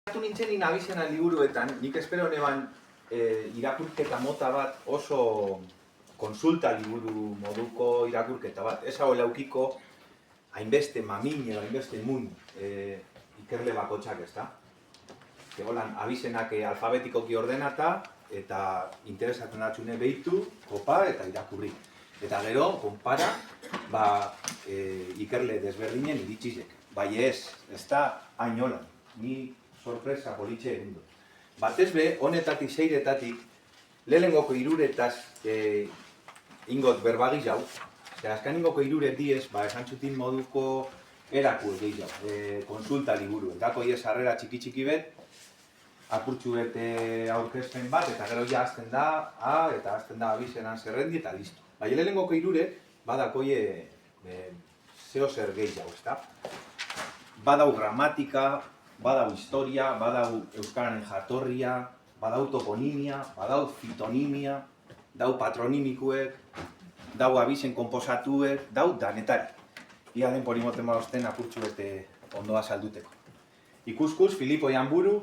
Hartu nintzen abizena liburuetan, nik espero neban irakurketa mota bat oso konsulta liburu moduko irakurketa bat. Ez hau laukiko hainbeste mamin edo hainbeste mun ikerle bakotxak, ezta? Egolan abizenak alfabetikoki ordenata eta interesatzen atxune behitu, kopa eta irakurri. Eta gero, konpara, ikerle desberdinen iritsizek. Bai ez da hain holan. Ni sorpresa politxe egin dut. Batez be, honetatik seiretatik, lehenengoko iruretaz ingot berbagi jau. Azkan ingoko iruret diez, esan txutin moduko eraku egin jau, konsulta liburu. Dako iez harrera txiki bet, apurtxu bete aurkezpen bat, eta gero ja azten da, eta azten da abizenan zerrendi, eta listo. Baina lehenengoko iruret, badako zeo zer gehi jau, ezta? Badau gramatika, badau historia, badau euskararen jatorria, badau toponimia, badau fitonimia, dau patronimikuek, dau abizen konposatuek, dau danetari. Ia den porimoten bauzten apurtxu bete ondoa salduteko. Ikuskuz, Filipo Ianburu,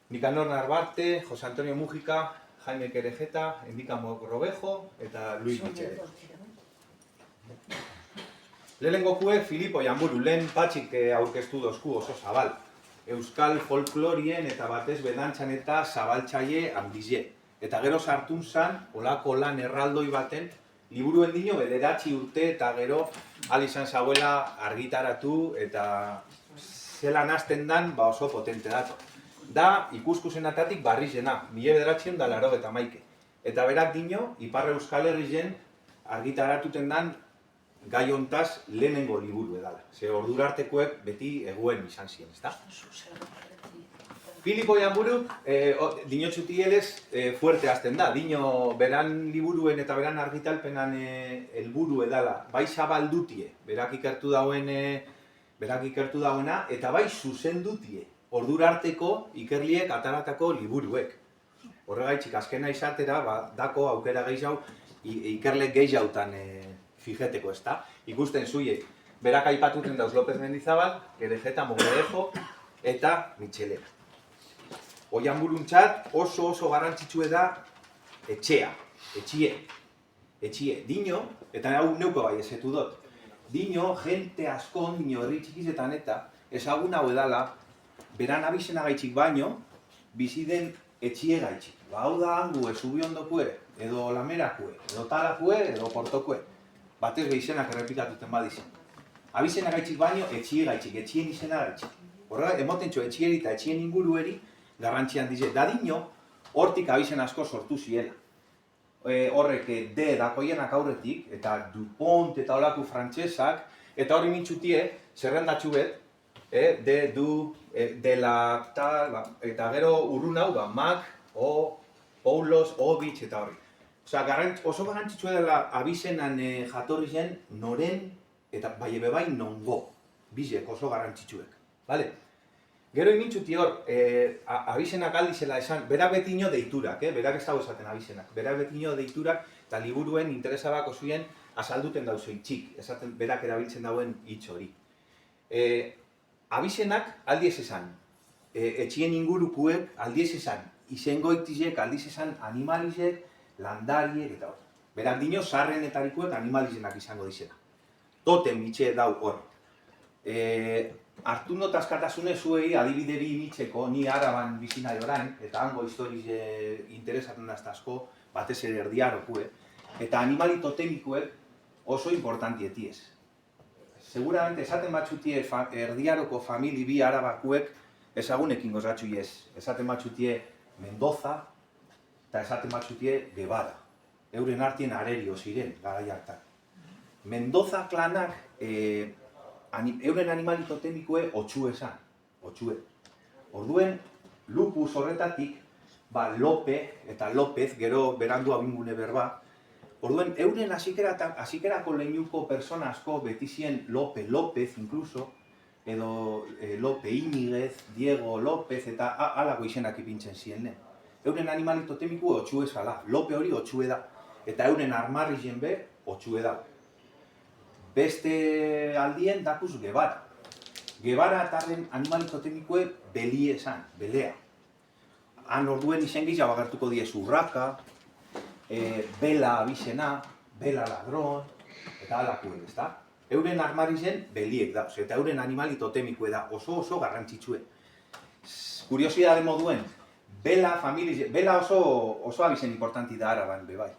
Nicanor Narvarte, Jose Antonio Mújica, Jaime Querejeta, Endika Mogrovejo eta Luis Michele. Lehenengokue Filipo Ianburu, lehen patxik aurkeztu dozku oso zabal. Euskal folklorien eta batez bedantzan eta zabaltzaile handize. Eta gero sartun zan, olako lan erraldoi baten, liburuen dino bederatzi urte eta gero izan zauela argitaratu eta zelan hasten dan oso potente dato. Da ikuskusenatatik barrizena, 1981. Eta berak dino, Ipar Euskal Herrien argitaratuten dan gai hontaz lehenengo liburu edala. Ze ordurartekoek beti eguen izan ziren, ezta? Filipo Ianburu, dinotxuti elez, fuerte azten da. Dino, beran liburuen eta beran argitalpenan helburu edala. Bai zabaldutie, berak ikertu dauena, eta bai zuzendutie. Ordurarteko ikerliek ataratako liburuek. Horregaitzik, azkena izatera, dako aukera gehiago, ikerlek gehiagotan fijeteko, ezta? Ikusten zuiek, berak aipatuten dauz López Mendizabal, Querejeta, Mogrovejo eta Michelena. Oianburuntzat oso garrantzitsue da etxea, etxie. Dino, eta hau neuko bai esetu dut, dino, jente askon, dino herri txikizetan eta ezagun hau edala, beran abizena gaitxik baino, bizi den etxie gaitxik. Hau da hangu, ezubiondokue, edo lamerakue, edo talakue, edo portokue. Batez behizenak errepikatuten badizen. Abizena gaitxik baino, etxie gaitxik, etxien izena gaitxik. Horrela, emoten txo, etxieri eta etxien ingurueri garrantzian dize. Da dino, hortik abizen asko sortu ziela. Horrek D dakoienak aurretik, eta Dupont eta olaku frantsesak, eta hori mintxutie, zerrendatxu bet, D, Du, dela, tal, eta gero urrun hau, Mac, O, Poulos, Obitz, eta horri. Oso garrantzitsua dela abizenan jatorri zen noren eta bai nongo, bizek oso garrantzitsuek. Gero imintzuti hor, abizenak aldizela esan, berak betino deiturak, berak ez dago esaten abizenak, berak betino deiturak eta liburuen interesabako zuen azalduten dauzo itxik, esaten berak erabiltzen dauen hitz hori. Abizenak aldiz esan, etxien ingurukuek aldiz esan, izengoitizek, aldiz esan animalizek, landariek eta hor. Berak dino, sarrenetarikoek animalizenak izango dizena. Totem mitxe dau hor. Artu not askatasune zuei adibide bi mitzeko, ni Araban bizina orain, eta hango historiz interesatzen dazta asko, batez ere erdiarokue, eta animali totemikuek oso importantietiez. Seguramente esaten batxutie erdiaroko famili bi arabakuek ezagunekin gozatxu iez. Esaten batxutie Mendoza, eta esaten batzutie Guevara. Euren artien arerio ziren, garai hartan. Mendoza klanak euren animali totemikue otxue esan. Orduen, lupus horretatik, Lope eta López, gero berandu abingune berba, orduen, euren hasikerako leinuko persona asko betizien Lope, López incluso, edo Lope Íñiguez, Diego López, eta alako izenak ipintzen ziren. Euren animali totemiku otxue zala, Lope hori otxue da, eta euren armarri jenbe otxue da. Beste aldien dakuz Guevara. Gebara atarren animali totemikue belie esan, belea. Han orduen izen gehiago agertuko diez urraka, bela abizena, bela ladron, eta alakuen, ezta? Euren armarizen beliek da, eta euren animali totemikue da, oso garrantzitsue. Kuriosidade moduen, bela oso abizen importanti da araban, bebai.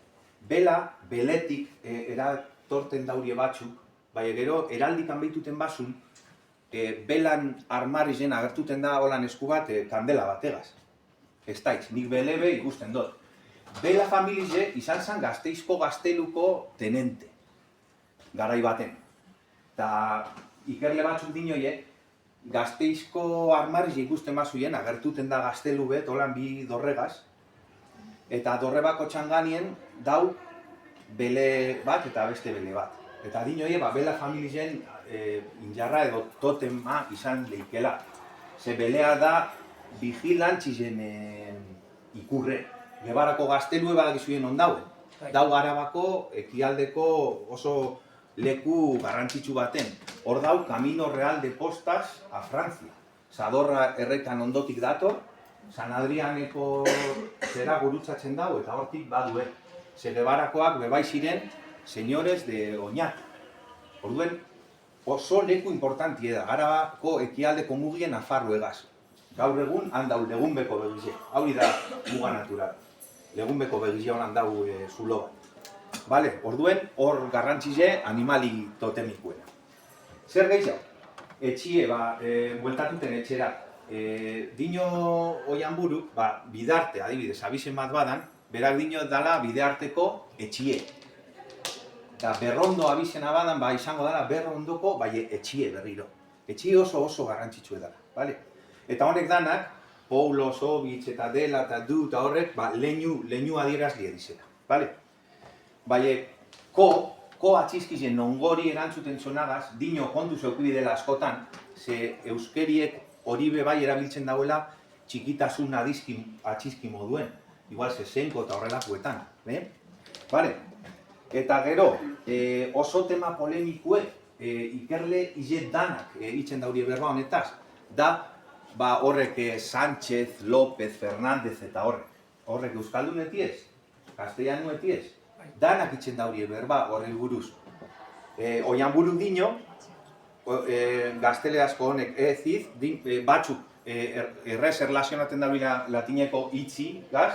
Bela, beletik eratorten daurie batzuk, bai gero, eraldikan behituten basun, belan armarizen agertuten da holan esku bat kandela bategaz. Ez daiz, nik belebe ikusten dut. Bela familize izan zen Gasteizko gazteluko tenente, garai baten. Eta ikerle batzuk dinoie, Gasteizko armarize ikusten bazuien, agertuten da gaztelu bet, holan bi dorregaz, eta dorre bako txanganien dau bele bat eta beste bele bat. Eta dinoie, bela familizen injarra edo totema izan leikela. Ze belea da vigilantzizen ikurre. Gebarako gaztelue badakizuen ondauen. Dau Arabako, ekialdeko oso leku garrantzitsu baten. Hor dau Camino Real de Postas a Francia. Zadorra errekan ondotik dator, San Adrianeko zera gurutzatzen dau eta hortik badue. Ze Gebarakoak bebai ziren señores de Oñat. Orduen oso leku importantie da, Arabako ekialdeko mugien Nafarroegaz. Gaur egun handau legunbeko begize, hori da muga natural. Legunbeko begize honan dau zulo bat. Vale, orduen hor garrantzize animali totemikuena. Zer gehiago? Etxie, bueltatuten etxera. Dino Oianburu, bidarte, adibidez, abizen bat badan, berak dino dala bidearteko etxie. Eta berrondo abizena badan, izango dela berrondoko, etxie berriro. Etxie oso garrantzitsue dela, bale? Eta honek danak, Paulo, Sobitz eta Dela eta Du eta horrek, leinu adierazlie dizela, bale? Ko atxizkizen nongori erantzuten zonagaz, dino kondu zeukibidela askotan, ze euskeriek hori bebai erabiltzen dauela txikitasun atxizki moduen. Igual zezenko eta horrelakuetan, bale? Eta gero, oso tema polemikue, ikerle izet danak itzen daurie berba honetaz, da horrek Sánchez, López, Fernández eta horrek euskaldun etiez, castellanu etiez, danak itzen daurie berba horrek buruz. Oianburu dino, gazteleazko honek eziz, batzuk errez erlazionaten dabila latineko itzi gaz,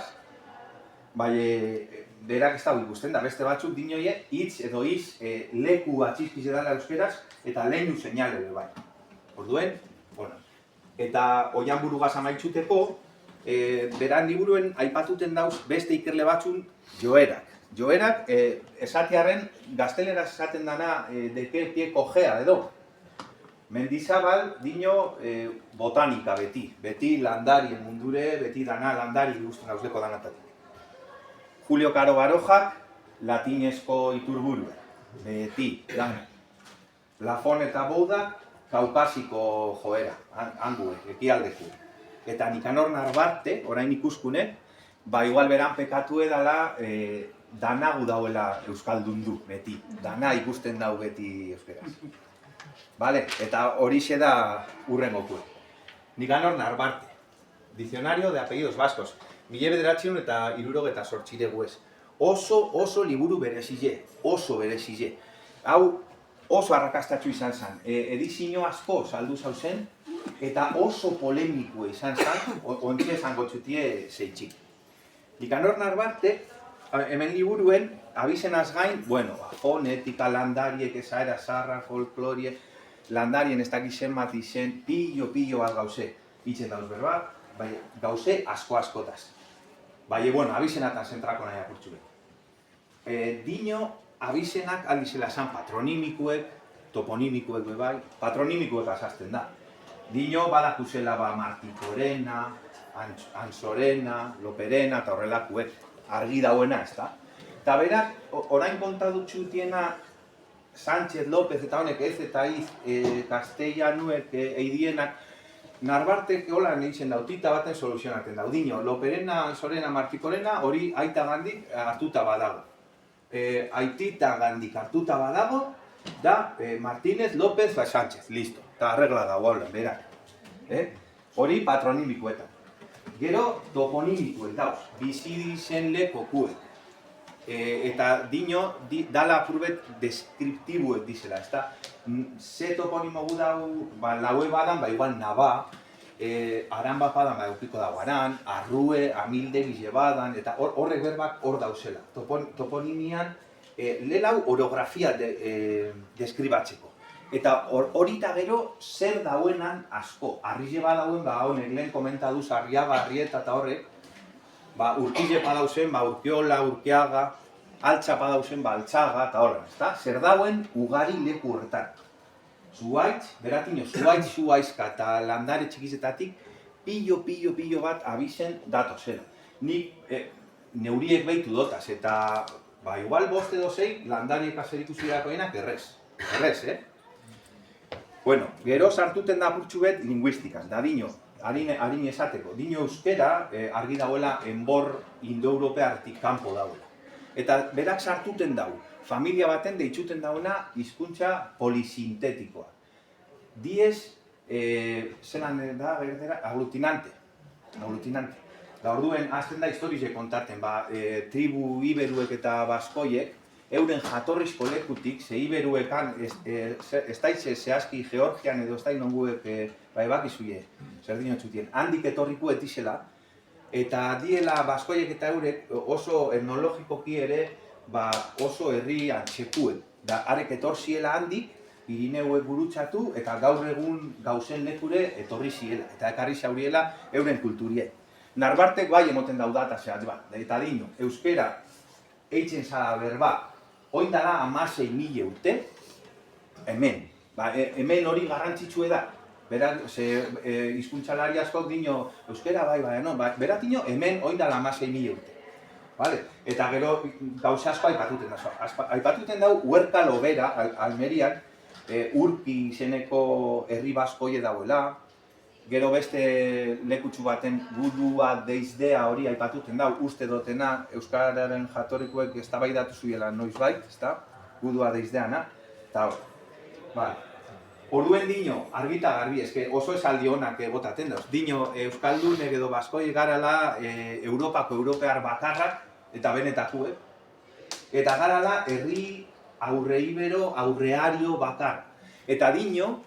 berak ez dago ikusten da, beste batzuk dinoie hitz edo hitz leku atxizkize dela euskeraz eta leinu seinale bai. Orduen, eta Oianburu gaz amaitzuteko, beran liburuen aipatuten dauz beste ikerle batzun joerak. Joerak, esatearen, gazteleraz esaten dana deke pie kojea edo. Mendizabal dino botanika beti landarien mundure, beti dana landari guztien hauzleko danatatik. Julio Caro Barojak, latinezko iturburu, beti, dana. Lafon eta Boudak, kaukasiko joera, handuek, ekialdeku. Eta Nikanor Narbarte, orain ikuskune, igual beran pekatu edala danagu dauela euskaldun du, beti. Dana ikusten dau beti euskeraz. Vale, eta horixe da urrengokue. Nikanor Narbarte, diccionario de apellidos vascos. 1900 eta 1978 guez. Oso liburu berezile, oso berezile. Hau oso arrakastatxu izan zen. Edizio asko saldu zauzen, eta oso polemikue izan zen, ontsi esango txutie zeitxik. Nikanor Narbarte, hemen liburuen, abizenaz gain, fonetika, landariek, esaera, zarra, folklorie, landarien ez dakizen bat izen, pillo bat gauze. Itzen dauz berba, gauze askotaz. Abizenatan zentrako nahi apurtxu. Dino, abizenak aldizela zan patronimikuek, toponimikuek bebai, patronimikuek azazten da. Dino badakuzela Martikorena, Ansorena, Loperena eta horrelakuek argi dauena, ez da? Eta berak, orain kontadutxutiena Sánchez, López eta honek ez eta iz, Castellanuek, eidienak, Narbartek holan egiten dautita baten soluzionaten dau. Dino, Loperena, Ansorena, Martikorena, hori aita gandik hartuta badago. Aitita gandik hartuta badago, da Martínez, López, Sánchez, listo. Eta arregla dago haulan, berak. Hori patronimikoetan. Gero toponimikoet dauz, bizi dizen lekuek. Eta dino, dala apurbet deskriptibuek dizela, ezta? Ze toponimo gu dau, laue badan, igual naba, aran bat badan, eukiko dago aran, arrue, amilde, gile badan, eta horrek berbak hor dauzela. Toponimian, lelau orografia deskribatzeko. Eta hori eta gero zer dauenan asko. Arrille badauen, honek lehen komentaduz, Arriaga, Arrieta eta horrek, urkile padauzen, urkiola, urkiaga, altza padauzen, altzaga, eta horren, ezta? Zer dauen ugari leku horretan. Zuaitz, beratino, zuaizka eta landare txikizetatik pillo bat abizen datozela. Nik neuriek behitu dotaz, eta igual bost edo zei landariek azerikusi dakoenak errez, Bueno, gero sartuten da burtsu bet linguistikaz, da dino, harin esateko. Dino euskera argi dauela enbor indo-europeartik kanpo dauela. Eta berak sartuten dau, familia baten deitzuten dauena hizkuntza polisintetikoa. Diez, zelan da, aglutinante. Da orduen, azten da historize kontaten, tribu iberuek eta baskoiek, euren jatorrizko lekutik, ze iberuekan, ez daitze zehazki Georgian edo ez dain nonguek bakizuie, zer dinotxutien, handik etorriko etizela, eta diela baskoiek eta eurek oso etnologikoki ere oso herri antxekuen. Da, arek etorziela handik, Irineuek gurutzatu eta gaur egun gauzen lekure etorri ziela, eta ekarri zauriela euren kulturie. Narbartek bai emoten daudata zehatz bat, eta dino, euskera eitzen zara berba, oindala 16.000 urte, hemen. Hemen hori garrantzitsue da. Berak, hizkuntzalari askok dino, euskera bai, berak dino, hemen oindala 16.000 urte. Eta gero gauza asko aipatuten da. Aipatuten dau, Huerta Lobera, Almerian, Urki izeneko herri baskoie dauela, gero beste lekutsu baten gudua deizdea hori aipatuten dau, uste dotena euskararen jatorrikoek eztabaidatu zuela noizbait, ezta? Gudua deizdeana, eta hori. Orduen dino, argita garbi, oso esaldi honak botaten dauz. Dino, euskaldunek edo baskoi garala Europako europear bakarrak, eta benetako, eta garala herri aurreibero, aurreario bakar. Eta dino,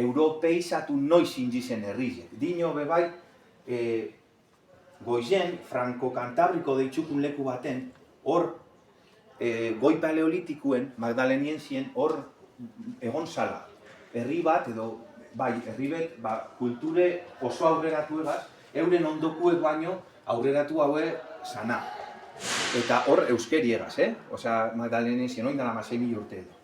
europeizatu noiz indizen herriek. Dino bebai, goizen, franko-kantabriko deitxukun leku baten, hor, goi paleolitikuen, Magdalenienzien, hor egon zala. Herri bat, edo, herri bat, kulture oso aurreratu egaz, euren ondokuek baino aurreratu haue sana. Eta hor euskeri egaz, Osea, Magdalenienzien oindala 16.000 urte edo.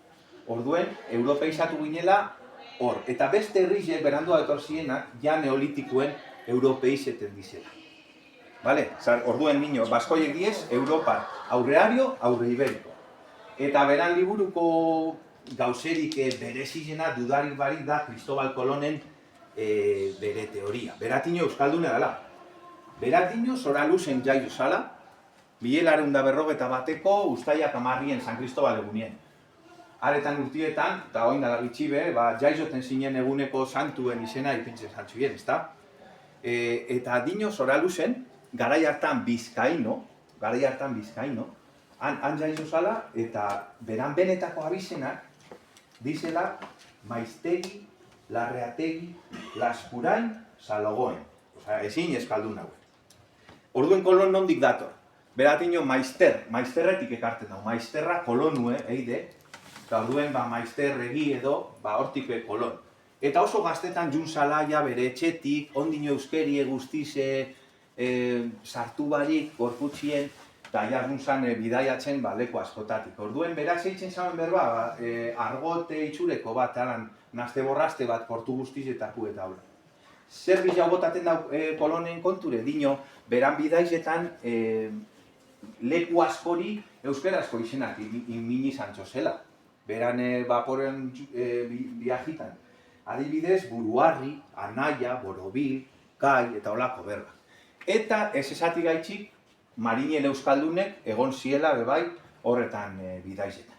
Orduen, europeizatu ginela, hor, eta beste herriek berandua etorzienak, ja neolitikuen europeizeten dizela. Orduen nino, baskoiek diez, Europa aurreario, aurreiberiko. Eta beran liburuko gauzerik berezizena dudarik barik da Cristobal Colonen bere teoria. Beratino euskaldune dela. Beratino zora luzen jaio zala, 1941 ustaiak 10 San Cristobal egunien. Aretan urtietan, eta oin dala bitxibe, jaizoten zinen eguneko santuen izena ipintzen zantzuien, ezta? Eta dino zora luzen, garai hartan Bizkaino, han jaizo zala, eta beran benetako abizenak, dizela Maiztegi, Larreategi, Laskurain, Salogoen. Osea, ezin eskaldun nagoen. Orduen kolon nondik dator. Beratino maizterretik ekarten dago. Maizterra kolonue, eide, eta orduen maizter egi edo, hortik kolon. Eta oso gaztetan jun zalaia bere etxetik, ondino euskerie guztize, sartu barik, gorputzien, eta jarrun zan bidaiatzen leku askotatik. Orduen, berak zeitzen zauen berba, argote itxureko bat, nazte borrazte bat portu guztizetako eta hori. Zer bila botaten da kolonen konture, dino, beran bidaizetan leku askori euskerazko izenak imini zantxo zela. Beran vaporen viajitan. Adibidez, Buruarri, Anaia, Borobil, Gai eta olako berba. Eta ez esati gaitxik, marinen euskaldunek egon ziela bebai horretan bidaizetan.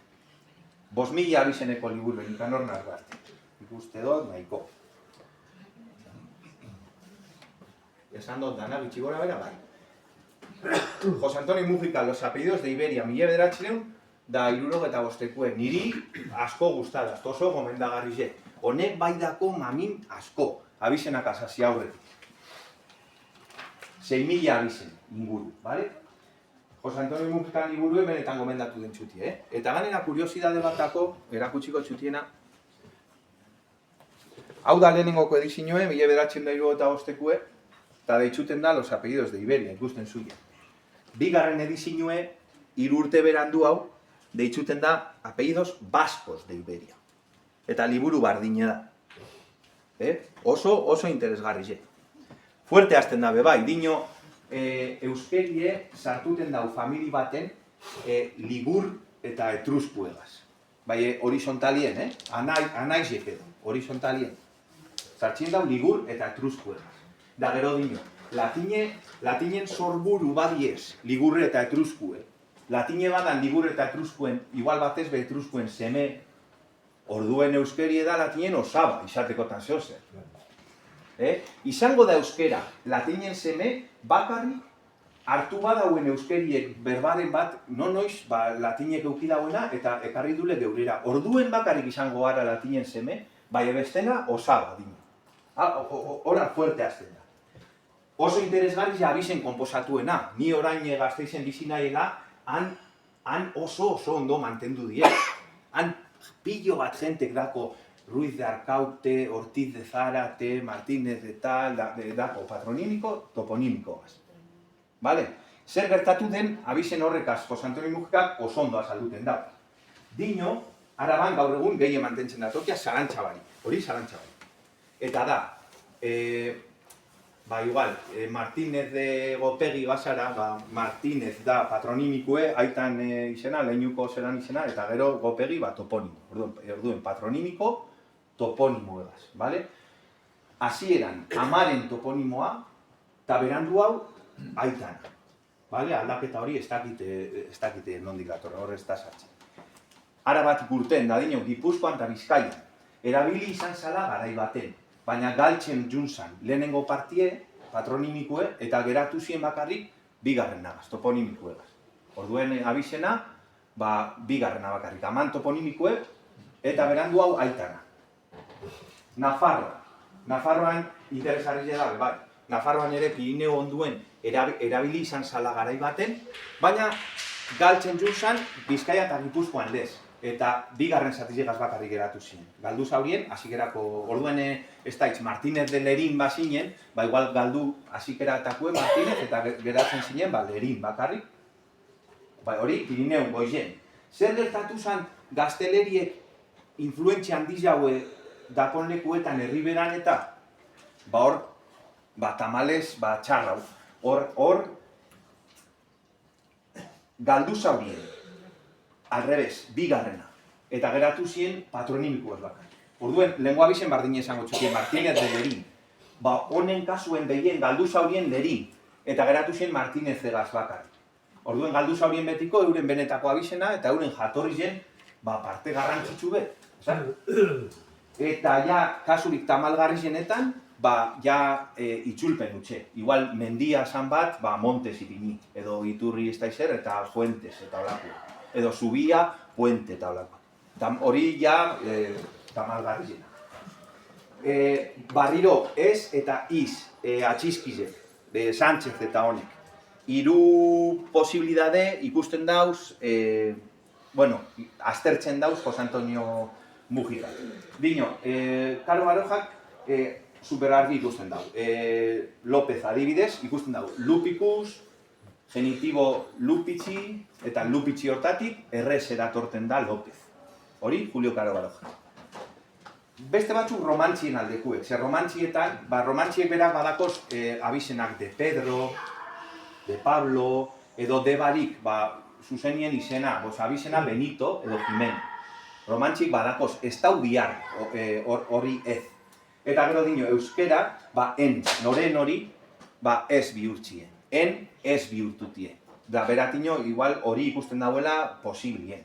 5.000 abizeneko liburu Nikanor Narvarte. Ikuste dut, nahiko. Esan dut dana, bitxi gora bera, bai. José Antonio Mujica, Los apellidos de Iberia, 1909, da 75. Niri asko gustadaz, oso gomendagarri je. Honek bai dako mamin asko, abizenak asasi aurretik. 6.000 abizen inguru, bale? José Antonio Mujica liburuen benetan gomendatu den txuti, Eta ganera kuriosidade batako, erakutsiko txutiena, hau da lehenengoko edizioe, 1975, eta deitzuten da Los apellidos de Iberia, ikusten zuia. Bigarren edizioe, 3 urte berandu hau, deitzuten da apellidos vascos de Iberia. Eta liburu bardine da. Oso interesgarri je. Fuerte hasten da bai, dino euskerie sartuten dau famili baten ligur eta etruskuegaz. Bai, horizontalien, anaiz epedo, horizontalien. Sartxien dau ligur eta etruskuegaz. Da gero dino, latinen sorburu badiez, ligurre eta etruskue. Latine badan ligurre eta etruskuen, igual batez be etruskuen seme, orduen euskerie da latinen osaba, izatekotan zehozer. Izango da euskera, latinen seme, bakarrik hartu badauen euskeriek berbaren bat, noiz latinek eukidauena eta ekarri dule geurera. Orduen bakarrik izango gara latinen seme, bai ebestena osaba, dino. Hora fuerte azten da. Oso interesgarri abizen konposatuena. Ni orain Gasteizen bizi nahiela, han oso ondo mantendu die. Han pillo bat jentek dako Ruiz de Arkaute, Ortiz de Zárate, Martínez de tal, dako patronímiko, toponímikoaz. Vale? Zer gertatu den abizen horrekaz, José Antonio Mujicak oso ondo azalduten da. Dino, Araban gaur egun gehien mantentzen da tokia Zarantza barik. Hori Zarantza barik. Eta da, igual, Martínez de Gopegi bazara, Martínez da patronímikue, aitan izena, leinuko zelan izena, eta gero Gopegi toponimo. Orduen patronímiko, toponimo egaz, bale? Hasieran amaren toponimoa, eta berandu hau, aitan. Bale? Aldaketa hori ez dakite nondik datorra, hor ez da sartzen. Arabatik urten, dadineu, Gipuzkoan eta Bizkaian, erabili izan zala garai baten. Baina galtzen juntzan lehenengo partie, patronimikue, eta geratu zien bakarrik bigarren nagaz, toponimikuegaz. Orduen abizena, bigarrena bakarrik, aman toponimikue, eta berandu hau aitana. Nafarroa. Nafarroan interesgarri da, bai. Nafarroan ere Pirineo onduen erabili izan zala garai baten, baina galtzen juntzan Bizkaia eta Gipuzkoan lez. Eta bigarren zatizegaz bakarrik geratu ziren. Galdu zaurien, hasikerako orduen ez daitz Martínez de Lerin bazinen, igual galdu hasikerakue Martínez eta geratzen zinen Lerin bakarrik. Hori, Pirineu goizen. Zer gertatu zen gazteleriek influentzia handiz jaue daponlekuetan herriberan eta hor, tamalez, txarrau. Hor, galdu zaurien. Alrebez, bigarrena. Eta geratu ziren patronimikoaz bakar. Orduen, lengua abizen bardine esango txukien, Martínez de Lerin. Honen kasuen behien galdu zaurien Lerin. Eta geratu ziren Martínez egaz bakar. Orduen, galdu zaurien betiko euren benetako abizena eta euren jatorri zen parte garrantzitsu bet. Eta ja, kasurik tamalgarri zenetan, itzulpen utxe. Igual, mendia zan bat, Montes ipini. Edo Iturri ez daizer eta Fuentes eta olako. Edo Zubia, Puente eta olako. Hori ja, tamalgarri zena. Barriro, ez eta iz, atxizkize, Sánchez eta honek. Hiru posibilidade ikusten dauz, aztertzen dauz José Antonio Mujica. Dino, Karo Barojak superargi ikusten dau. López adibidez, ikusten dau. Lupicus, genitibo Lupitzi, eta Lupitzi hortatik, errez eratorten da López. Hori, Julio Karo Baroja. Beste batzuk romantzien aldekuek. Zer romantzietan, romantziek berak badakoz abizenak de Pedro, de Pablo, edo de Barik, zuzenien izena, abizena Benito edo Jimen. Romantzik badakoz, ez dau bihar hori ez. Eta gero dino, euskera, en, noren hori, ez bihurtzien. En, ez bihurtutie. Da beratino, igual hori ikusten dauela posiblien.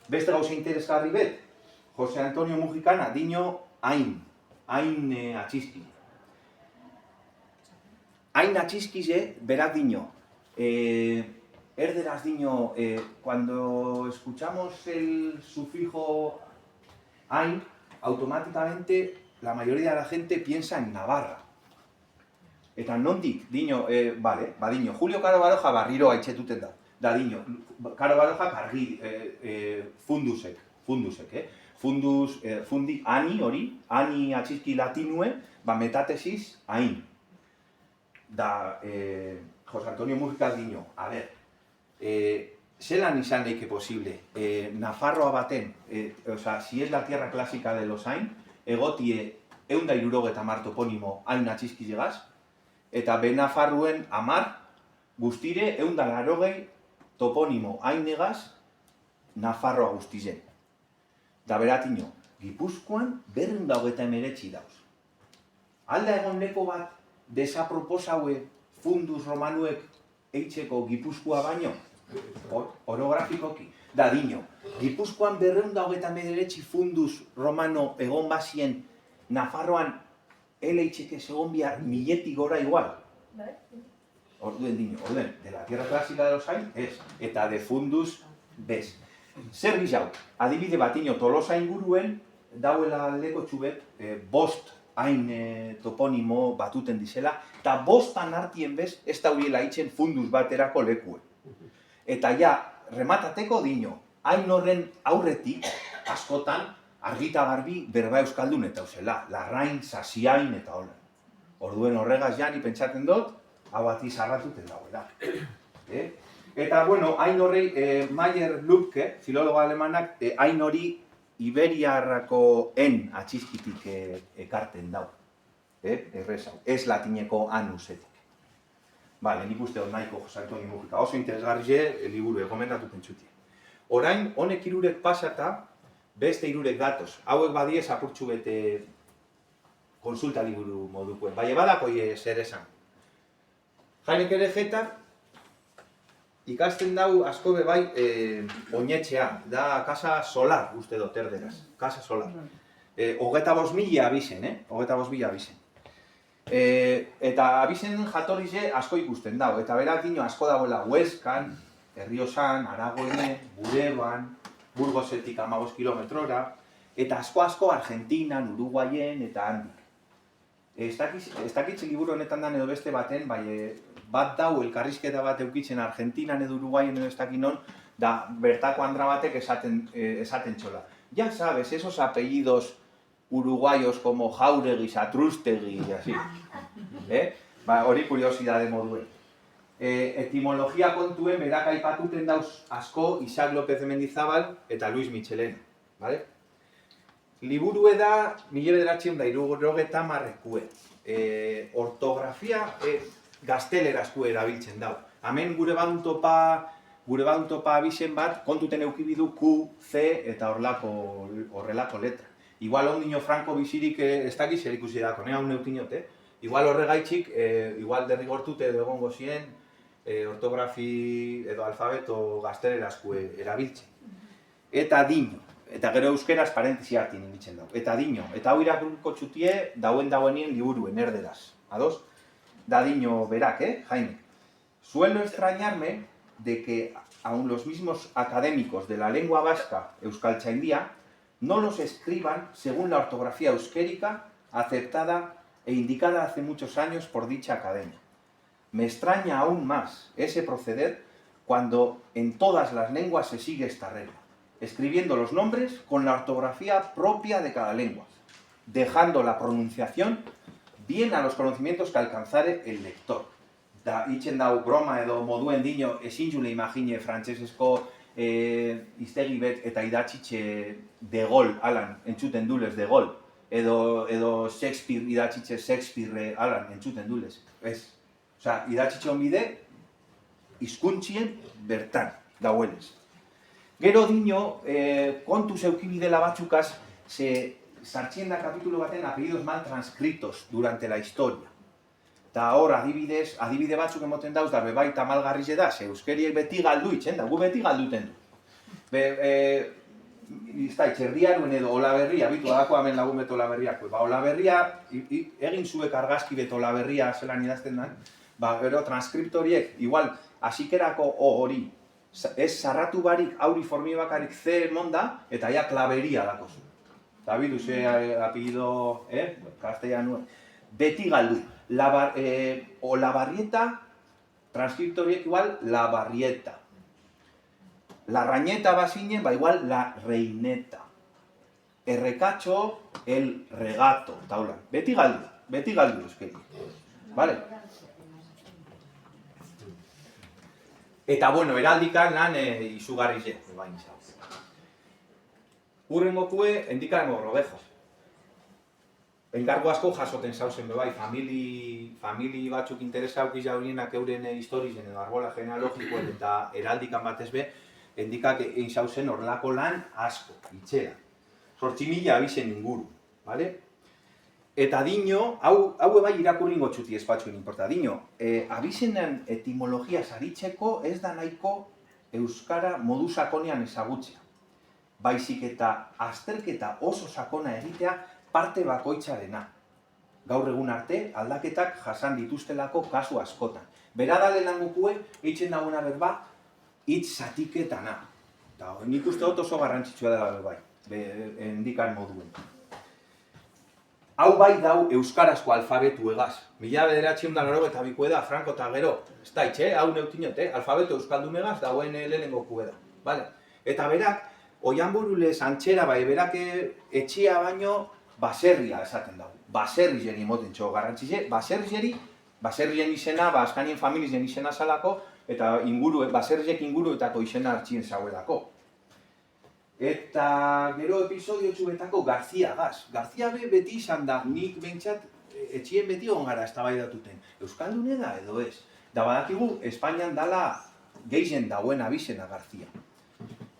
Beste gauza interesgarri bet, Jose Antonio Mujicana dino hain atxizki. Hain atxizkize, berak dino. Erderaz dino, cuando escuchamos el sufijo hain, automáticamente la mayoría de la gente piensa en Navarra. Eta nondik, dino, dino, Julio Caro Baroja barriro haitzetuten da. Da dino, Caro Baroja karri fundusek. Fundi, ani atxizki latinue, metatesiz hain. Da, José Antonio Mujica dino, a ver, zelan izan leike posible, Nafarroa baten, si es la tierra clásica de los hain, egotie 170 toponimo hain atxizki llegaz, eta Benafarruen 10 guztire 180 toponimo hainegaz Nafarroa guztizen. Da beratino, Gipuzkoan 229 dauz. Alda egon leko bat desaproposaue fundus romanuek eitzeko Gipuzkoa baino? Orografikoki. Da dino, Gipuzkoan 229 fundus romano egon bazien Nafarroan eitzeke segon bihar miletik gora igual. Orduen dino, de la tierra clásica de los hain, ez. Eta de fundus, bez. Zer gizau, adibide bat ino Tolosa inguruen, dauela leko txubet, bost hain toponimo batuten dizela, eta bostan hartien bez, ez da huriela itzen fundus baterako lekue. Eta ja, rematateko dino, hain horren aurretik, askotan, argita garbi berba euskaldun eta uzela, Larrain, Sasiain eta hola. Orduen horregaz ja, ni pentsaten dut, hau bati zarratuten dagoela. Eta, bueno, hain horrei, Mayer Lübke, filologo alemanak, hain hori Iberiarrako en atxizkitik ekarten dau. Errezau, ez latineko anusetik. Bale, nik uste hor nahiko Jose Antonio Mujica. Oso interesgarri ze, liburu egomendatu pentsutie. Orain, honek irurek pasata, beste irurek datoz. Hauek badiez apurtxu bete konsulta liburu modukuen. Baina badako zer esan. Jainek ere jeta, ikasten dau asko be bai oinetxea, da Casa Solar, uste dut erderaz. Casa Solar. 25.000 abizen, 25.000 abizen. Eta abizen jatorrize asko ikusten dau. Eta berak dino asko dagoela Huescan, Herriosan, Aragoene, Bureban, Burgosetik 15 kilometrora, eta asko Argentinan, Uruguayen eta handik. Ez dakitze liburu honetan dan edo beste baten, bat dau elkarrizketa bat eukitzen Argentinan edo Uruguayen edo ez dakinon, da bertako andra batek esaten txola. Ya sabes, esos apellidos uruguayos como Jauregui, Satrústegui y así. Hori kuriosidade moduen. Etimologia kontuen berak aipatuten dauz asko Isaac López de Mendizabal eta Luis Michelena. Liburue da 1970 ortografia gaztelerazko erabiltzen dau. Hemen gure badun topa abizen bat, kontuten eukibidu Q, C eta horrelako letra. Igual ondino Franco bizirik ez dakiz zer ikusi dako, hau neutinote. Igual horregaitxik, igual derrigortute edo egongo zien, ortografi edo alfabeto gaztelerazko erabiltzen. Eta dino. Eta gero euskeraz parentesi hartin inditzen dago. Eta dino. Eta hau irakurko txutie dagoenien liburuen erderaz. Ados? Da dino berak, Jaime. Suelo extrañarme de que aun los mismos académicos de la lengua vasca euskaltzaindia no los escriban según la ortografía euskérica aceptada e indicada hace muchos años por dicha academia. Me extraña aún más ese proceder cuando en todas las lenguas se sigue esta regla, escribiendo los nombres con la ortografía propia de cada lengua, dejando la pronunciación bien a los conocimientos que alcanzare el lector. Da itzen dau broma edo moduen dino ezin jule imagine frantzesesko iztegi bet eta idatzitxe de gol, alan, entzuten dulez de gol. Edo Shakespeare idatzitxe Shakespeare, alan, entzuten dulez. Ez. Osa, idatzitxe onbide, hizkuntzien bertan, dauenez. Gero dino, kontu zeukibidela batzukaz, sartxien da kapitulo baten apellidos mal transcritos durante la historia. eta hor adibide batzuk emoten dauz, da bebai tamalgarriz da, ze euskeriek beti galdu itzen, da gu beti galduten du. Txerdiaruen edo Olaberria, bitu adako hemen lagun beto Olaberriak, Olaberria, egin zuek argazki beto Olaberria zelan idazten den, gero transkriptoriek, igual, hasikerako hori, ez sarratu barik, auri formi bakarik ze monda, eta ja klaberia dako zu. Eta bidu ze apellido, castellano, beti galdu. Olabarrieta, transkriptoriek igual, Labarrieta. La rañeta basinen, igual la reineta. Errekatxo, el regato. Taula. Beti galdu euskeri. Vale? Eta, bueno, heraldikan lan izugarri ze. Urrengokue, endikan morrobejo. Enkargo asko jasoten zauzen bebai, famili batzuk interesa aukiz jaurienak euren historizen edo arbola genealogikoen eta heraldikan batez be, endikak egin zauzen horrelako lan asko, itxera. 8.000 abisen inguru, bale? Eta dino, hau ebai irakurri ingotxuti espatzuen importa, dino, abisenen etimologia saritzeko ez da nahiko euskara modu sakonean ezagutzea. Baizik eta azterketa oso sakona egitea parte bakoitzarena. Gaur egun arte, aldaketak jasan dituztelako kasu askotan. Beradale langukue, eitzen dagoena berba, hitz zatiketana. Eta nik uste dut oso garrantzitsua dela bai, endikan moduen. Hau bai dau euskarazko alfabetu egaz. 1992 da, Franco eta gero, ez da itxe, hau neutinot, alfabetu euskaldun egaz dauen lehenengo kueda. Vale? Eta berak, oianburulez antxera bai, berak etxia baino baserria esaten dago. Baserri zen imoten txo garrantzize, baserrien izena, askanien familien izena zalako, eta baserriek inguruetako izena hartzien zauelako. Eta gero episodio txubetako Garzia gaz. Garzia beti izan da, nik behintzat etxien beti ongara eztabaidatuten. Euskaldune da edo ez. Da badakigu, Espainian dala gehien dauen abizena Garzia.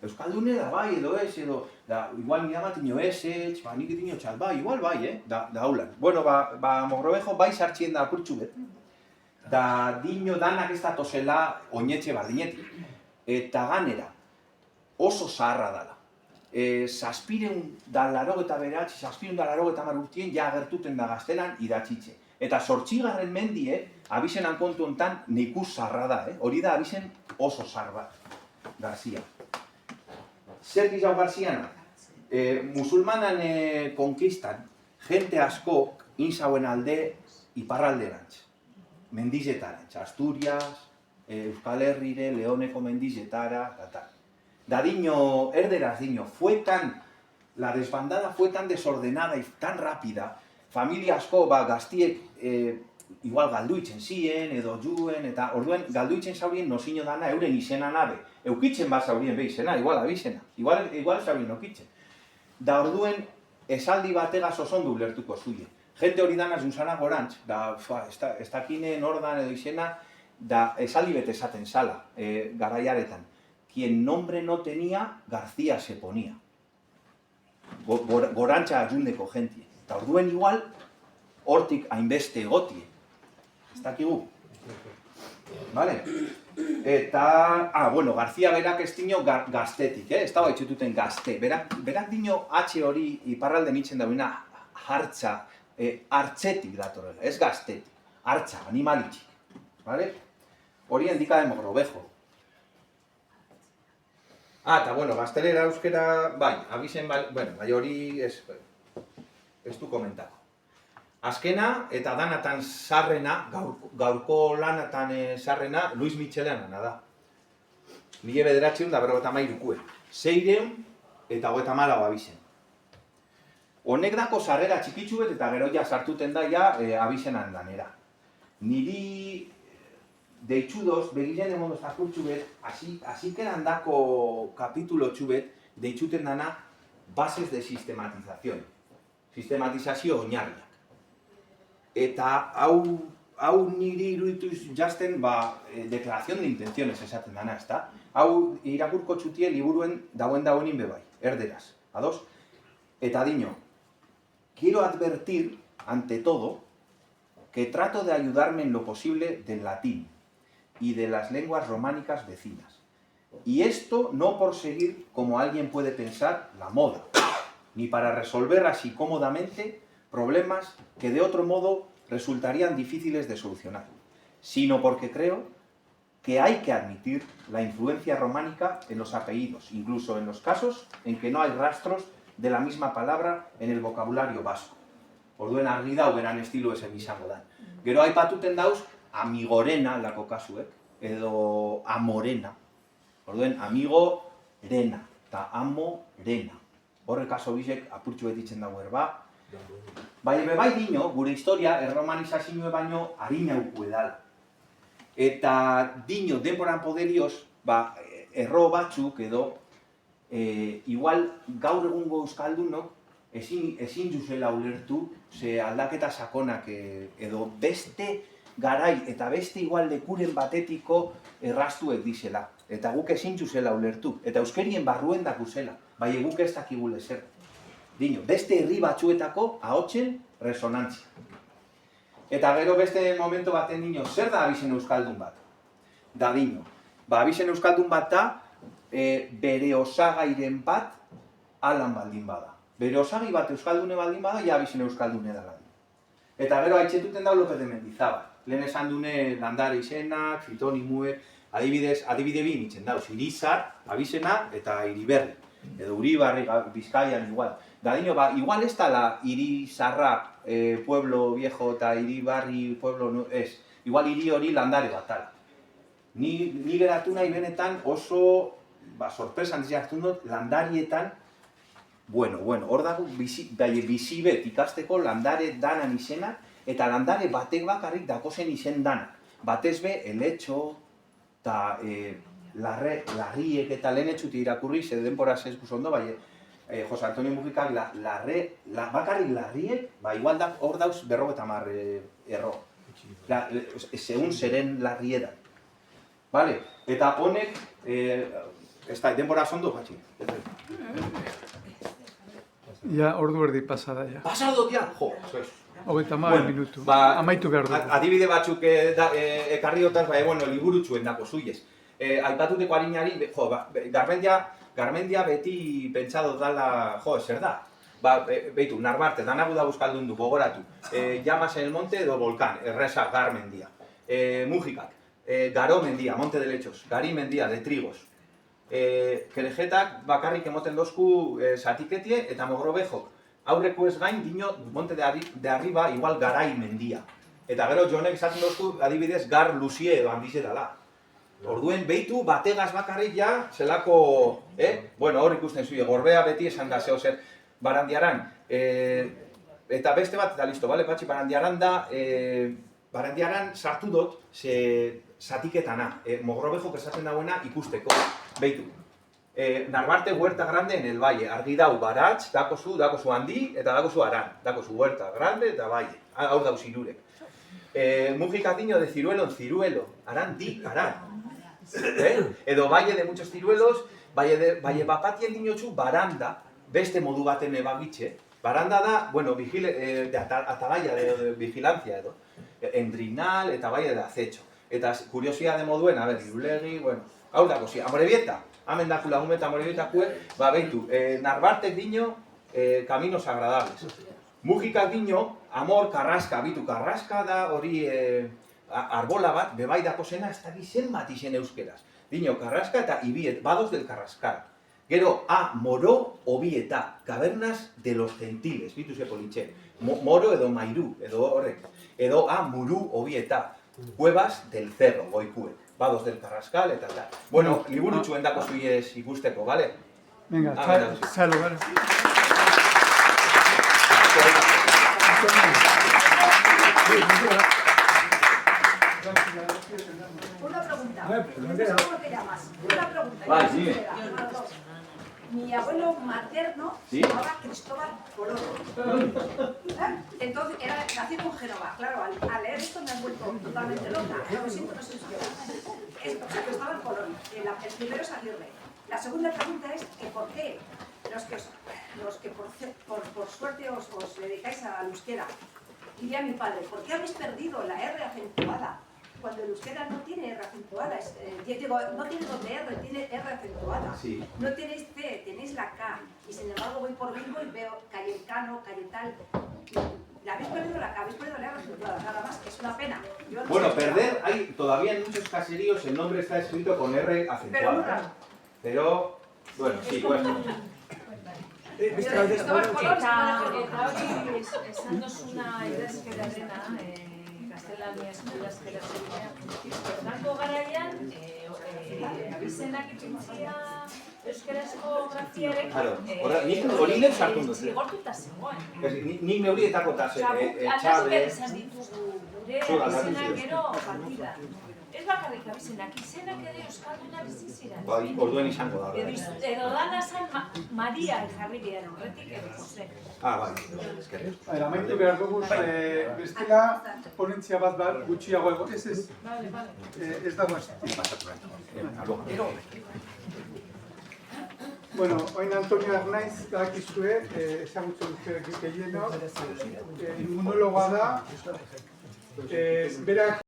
Euskaldune da bai edo ez, edo, da, igual nire bat ino ez, nik etino txat, bai, igual bai, da haulan. Bueno, Mogrovejo bai sartxien da akurtxu bet. Da dino danak ez datozela oinetxe bardinetik. Eta ganera, oso zaharra dala. Zazpireun da larogeta beratzi, zazpireun da larogeta marurtien ja agertuten da gaztelan idatzitxe. Eta 8. mendie, abizenan kontu hontan neku zaharra da, hori da abizen oso zahar bat, Garzia. Zer gizau Garziana? Musulmanan konkistan, jente asko inzauen alde iparralderantz. Mendizetarantz, Asturias, Euskal Herrire, Leoneko mendizetara, eta. Da dino, erderaz dino, la desbandada fue tan desordenada y tan rápida, familia asko gaztiek igual galduitzen ziren, edo juen, eta orduen galduitzen zaurien nozino dana euren izena nabe. Eukitzen bat zaurien behi izena, igual abizena, igual zaurien okitzen. Da orduen esaldi bategaz osondu lertuko zuien. Gente hori dana zunzana gorantz, da ez dakinen ordan edo izena, da esaldi bete esaten zala, garaiaretan. Quien nombre no tenía, García se ponía. Gorantza ajundeko jentie. Eta orduen igual, hortik hainbeste egotie. Ez dakigu. Vale? Eta, bueno, García berak ez dino gaztetik, ez da baitxututen gazte. Berak dino H hori iparralde nitzen dauena hartza, hartzetik datorrela, ez gaztetik. Hartza, animalitxik. Vale? Hori endika de Mogrovejo. Eta, bueno, gaztelera euskera, bai, abisen, bueno, bai hori ez du komentako. Azkena, eta danatan sarrena, gaurko lanatan sarrena, Luis Michelenana da. 1993 600 eta 34 abisen. Honek dako sarrera txikitsu bet eta gero ja sartuten da ja abisenan lanera. Niri deitxudoz, begiren emondo zakurtxu bet, azikeran dako kapitulo txubet, deitxuten dana bases de sistematización. Sistematizazio oinarriak. Eta hau niri irudituz jazten, declaración de intenciones esaten dana, ezta? Hau irakurko txutie liburuen dagoenin bebai, erderaz, ados? Eta dino, quiero advertir, ante todo, que trato de ayudarme en lo posible del latín y de las lenguas románicas vecinas. Y esto no por seguir, como alguien puede pensar, la moda, ni para resolver así cómodamente problemas que de otro modo resultarían difíciles de solucionar, sino porque creo que hay que admitir la influencia románica en los apellidos, incluso en los casos en que no hay rastros de la misma palabra en el vocabulario vasco. Orduen argi dau beran estilo esen izango da. Gero aipatuten dauz amigorena lako kasuek, edo amorena. Orduen amigo rena, eta amorena. Horrek kaso bisek apurtxu betitzen dago erba. Bai dino, gure historia erromanizazioe baino harina uku edala. Eta dino denboran poderioz, erro batzuk edo igual gaur egungo euskaldunok ezin duzela ulertu, ze aldaketa sakonak edo beste garai eta beste igual lekuren batetiko errastuek dizela. Eta guk ezin duzela ulertu. Eta euskerien barruen dakuzela, bai guk ez dakigule zer. Dino, beste herri batzuetako ahotsen resonantzia. Eta gero beste momento baten dino, zer da abizen euskaldun bat? Da dino, abizen euskaldun bat da, bere osagairen bat alan baldin bada. Bere osagi bat euskaldune baldin bada, ja abizen euskaldune da lan. Eta gero haitzetuten da López de Mendizabal. Lehen esan dune landare izenak, fitonimue, adibide bi nitzen dauz, Irizar, abizena eta Iriberri. Edo Uribarri, Bizkaian igual. Da dino, igual ez dala Irizarra pueblo viejo eta Iribarri pueblo ez. Igual hiri hori landare bat dala. Ni geratu nahi benetan oso sorpresan dizartun dut landarietan. Bueno, hor dago bizibet ikasteko landare danan izena eta landare batek bakarrik dakozen izen danak. Batez be, eletxo eta larriek eta lehen etxuti irakurri, ze denbora zezkuz ondo, Jose Antonio Mujikak bakarrik larriek, igual hor dauz 50 erro. Segun zeren larriedan. Eta honek, denbora zondo, batxi. Ja, ordu erdi pasada, ja. Pasado, ja? Jo, eso es. 30 minutu. Amaitu behar dugu. Adibide batzuk ekarri otaz, liburutzuen dako zuiez. Aipatuteko harinari, Garmendia beti pentsado dala, zer da? Beitu, Narbarte, danagu da euskaldun du, gogoratu. Llamas en el monte edo volcán, erresa, Garmendia. Mujikak, Garo mendia, Monte de Lechos, Gari mendia, de Trigos. Kerejetak bakarrik emoten dozku satiketie eta Mogrovejo. Aurreko ez gain, dino, Monte de Arriba, igual Garai mendia. Eta gero jonek esaten dozku, adibidez, Gar Luzie edo handize dala. Orduen, beitu, bategaz bakarrik ja, zelako, hor ikusten zuie, Gorbea beti esan da zeo zer, Barandiaran, eta beste bat, eta listo, patxi, Barandiaran da, Barandiaran sartu dut, zatiketana, Mogrovejo esaten dagoena ikusteko, beitu. Narbarte Huerta Grande en el Valle, argi dau Baratx, dakozu handi, eta dakozu Aran, dakozu Huerta Grande eta Valle, hau dau zirurek. Mujika dino de ciruelo en ciruelo, Aran di, Aran. Edo Valle de muchos ciruelos, Valle bapatien dinotxu Baranda, beste modu baten ebagitxe. Baranda da, de atalaya, de vigilancia edo. Endrinal eta Valle de acecho. Eta kuriosia de moduen, Irulegi, hau dako zi, Amorebieta. Hemen daku lagume eta Amorebietakue, beitu, Narbartek dino, caminos agradables. Mujikak dino, Amor Carrasca, bitu, Carrasca da hori arbola bat, bebai dako zena, ez da gizen bat izen euskeraz. Dino, Carrasca eta Ibiet, Vados del Carrascal. Gero, Moro Obieta, Cavernas de los Gentiles, bitu ze politxe. Moro edo Mairu, edo horrek. Edo, Muru Obieta, Cuevas del Cerro, goikue. Vados del Carrascal eta tal. Liburutzuen dako zuiez ikusteko, bale? Venga, txalo, bale. Una pregunta. ¿Cómo te llamas? Una pregunta. Sí. Mi abuelo materno se llamaba Cristóbal Colón. Entonces, nací con Génova. Claro, al leer esto me han vuelto totalmente loca. Lo siento, no sé si es Cristóbal Colón. El primero es Aguirre. La segunda pregunta es que por qué los que por suerte os dedicáis al euskera, diría mi padre, ¿por qué habéis perdido la R acentuada? Cuando el euskera no tiene R acentuada, digo, no tiene doble R, tiene R acentuada. Sí. No tenéis C, tenéis la K. Y sin embargo voy por Bilbo y veo Cayetano, Cayetal. La habéis perdido la K, habéis perdido la R acentuada, nada más, es una pena. Yo no Bueno, sé perder, todavía en muchos caseríos el nombre está escrito con R acentuada. Pero, bueno, sí, bueno. Eta hori esan dozuna idazkerarena, gaztelania eskolaz geratzea, Franco garaian, abizenak ipintzia euskarazko grafiarekin, Claro, hori nen sartu dut. zigortuta zegoen. Nik neurietako eta Aldazker esan ditugu gure abizenak gero partida. Ez bakarrik abizenak, izenak ere euskalduna bizi ziren. Bai, orduen izango da. Edo dana zen Maria jarri behar horretik edo Jose. Bai, eskerrik. Amaitu behar dugu, bestela ponentzia bat gutxiago egon, ez ez dago ez. Bueno, oin Antonio Arnaiz, dakizue, ezagutzen duzue gehienok, inmunologoa da, berak